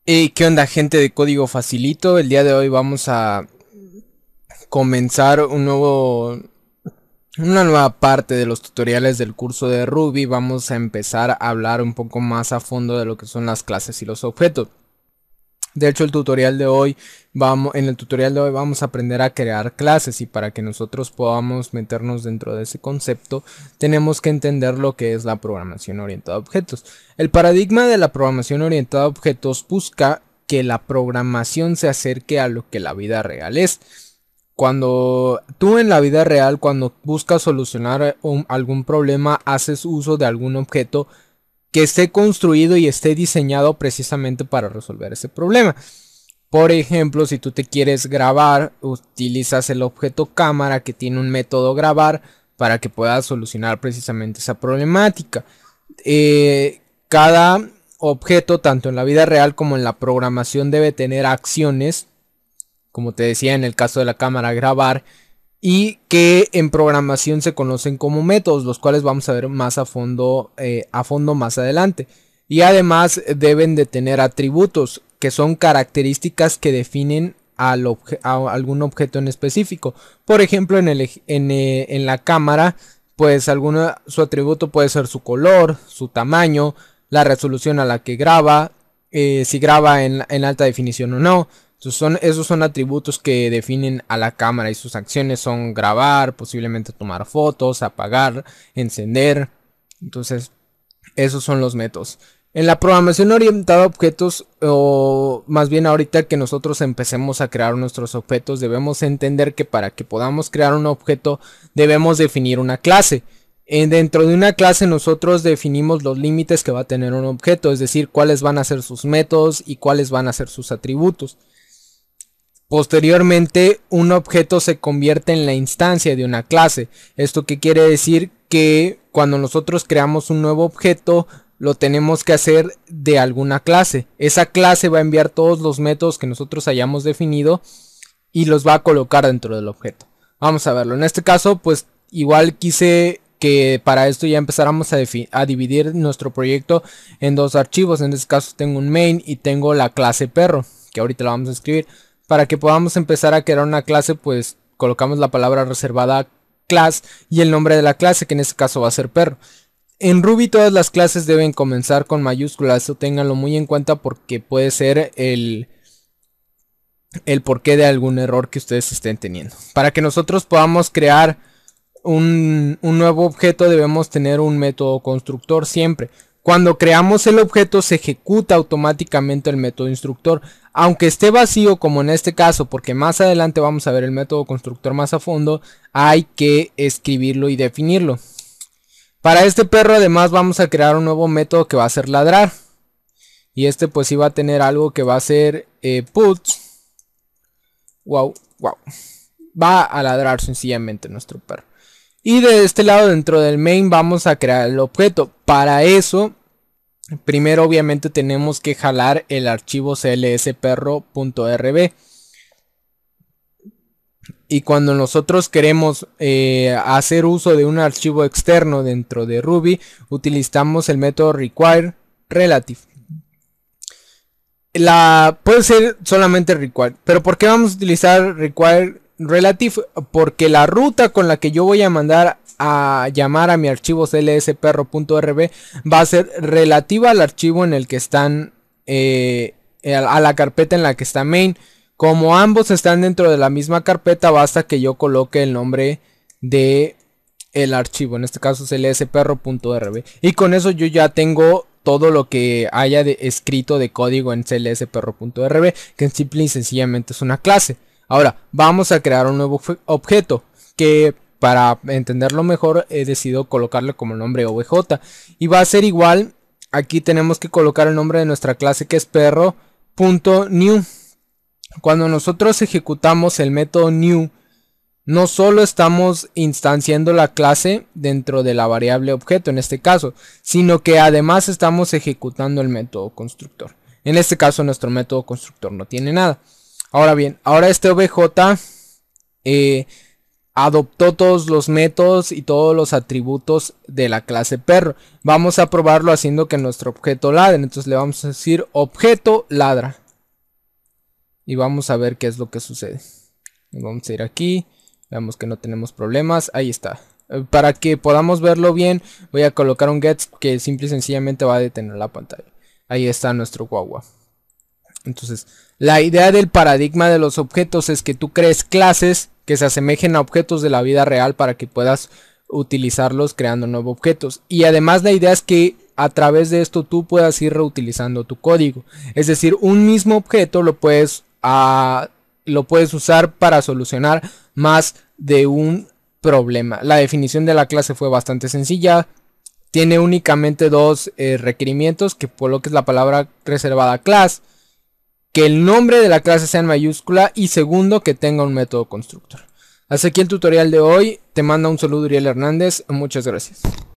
Hey, ¿qué onda, gente de Código Facilito? El día de hoy vamos a comenzar una nueva parte de los tutoriales del curso de Ruby. Vamos a empezar a hablar un poco más a fondo de lo que son las clases y los objetos. De hecho, en el tutorial de hoy vamos a aprender a crear clases, y para que nosotros podamos meternos dentro de ese concepto, tenemos que entender lo que es la programación orientada a objetos. El paradigma de la programación orientada a objetos busca que la programación se acerque a lo que la vida real es. Cuando tú en la vida real, cuando buscas solucionar algún problema, haces uso de algún objeto que esté construido y esté diseñado precisamente para resolver ese problema. Por ejemplo, si tú te quieres grabar, utilizas el objeto cámara, que tiene un método grabar, para que puedas solucionar precisamente esa problemática. Cada objeto, tanto en la vida real como en la programación, debe tener acciones, como te decía en el caso de la cámara, grabar, y que en programación se conocen como métodos, los cuales vamos a ver más a fondo más adelante. Y además deben de tener atributos, que son características que definen a algún objeto en específico. Por ejemplo, en la cámara, pues su atributo puede ser su color, su tamaño, la resolución a la que graba, si graba en alta definición o no. Entonces esos son atributos que definen a la cámara, y sus acciones son grabar, posiblemente tomar fotos, apagar, encender. Entonces esos son los métodos. En la programación orientada a objetos, o más bien ahorita que nosotros empecemos a crear nuestros objetos, debemos entender que para que podamos crear un objeto debemos definir una clase. Dentro de una clase nosotros definimos los límites que va a tener un objeto, es decir, cuáles van a ser sus métodos y cuáles van a ser sus atributos. Posteriormente, un objeto se convierte en la instancia de una clase. ¿Esto qué quiere decir? Que cuando nosotros creamos un nuevo objeto, lo tenemos que hacer de alguna clase. Esa clase va a enviar todos los métodos que nosotros hayamos definido y los va a colocar dentro del objeto. Vamos a verlo. En este caso, pues igual quise que para esto ya empezáramos a dividir nuestro proyecto en dos archivos. En este caso tengo un main y tengo la clase perro, que ahorita la vamos a escribir. Para que podamos empezar a crear una clase, pues colocamos la palabra reservada class y el nombre de la clase, que en este caso va a ser perro. En Ruby todas las clases deben comenzar con mayúsculas, eso ténganlo muy en cuenta, porque puede ser el porqué de algún error que ustedes estén teniendo. Para que nosotros podamos crear un nuevo objeto, debemos tener un método constructor siempre. Cuando creamos el objeto se ejecuta automáticamente el método instructor, aunque esté vacío como en este caso, porque más adelante vamos a ver el método constructor más a fondo. Hay que escribirlo y definirlo. Para este perro además vamos a crear un nuevo método que va a ser ladrar, y este pues sí va a tener algo que va a ser puts. Wow. Va a ladrar sencillamente nuestro perro. Y de este lado, dentro del main, vamos a crear el objeto. Para eso, primero obviamente tenemos que jalar el archivo clsperro.rb. Y cuando nosotros queremos hacer uso de un archivo externo dentro de Ruby, utilizamos el método requireRelative. Puede ser solamente require. Pero ¿por qué vamos a utilizar requireRelative? Porque la ruta con la que yo voy a mandar a llamar a mi archivo clsperro.rb va a ser relativa al archivo en el que están, a la carpeta en la que está main. Como ambos están dentro de la misma carpeta, basta que yo coloque el nombre de el archivo, en este caso clsperro.rb, y con eso yo ya tengo todo lo que haya escrito de código en clsperro.rb, que simple y sencillamente es una clase. Ahora vamos a crear un nuevo objeto, que para entenderlo mejor he decidido colocarle como nombre obj, y va a ser igual. Aquí tenemos que colocar el nombre de nuestra clase, que es perro.new. Cuando nosotros ejecutamos el método new, no solo estamos instanciando la clase dentro de la variable objeto en este caso, sino que además estamos ejecutando el método constructor. En este caso nuestro método constructor no tiene nada. Ahora bien, ahora este obj adoptó todos los métodos y todos los atributos de la clase perro. Vamos a probarlo haciendo que nuestro objeto ladre. Entonces le vamos a decir objeto ladra. Y vamos a ver qué es lo que sucede. Vamos a ir aquí. Veamos que no tenemos problemas. Ahí está. Para que podamos verlo bien, voy a colocar un get que simple y sencillamente va a detener la pantalla. Ahí está nuestro guagua. Entonces, la idea del paradigma de los objetos es que tú crees clases que se asemejen a objetos de la vida real para que puedas utilizarlos creando nuevos objetos. Y además la idea es que a través de esto tú puedas ir reutilizando tu código. Es decir, un mismo objeto lo puedes usar para solucionar más de un problema. La definición de la clase fue bastante sencilla. Tiene únicamente dos requerimientos, que coloques la palabra reservada class, que el nombre de la clase sea en mayúscula y segundo, que tenga un método constructor. Hasta aquí el tutorial de hoy. Te manda un saludo Uriel Hernández. Muchas gracias.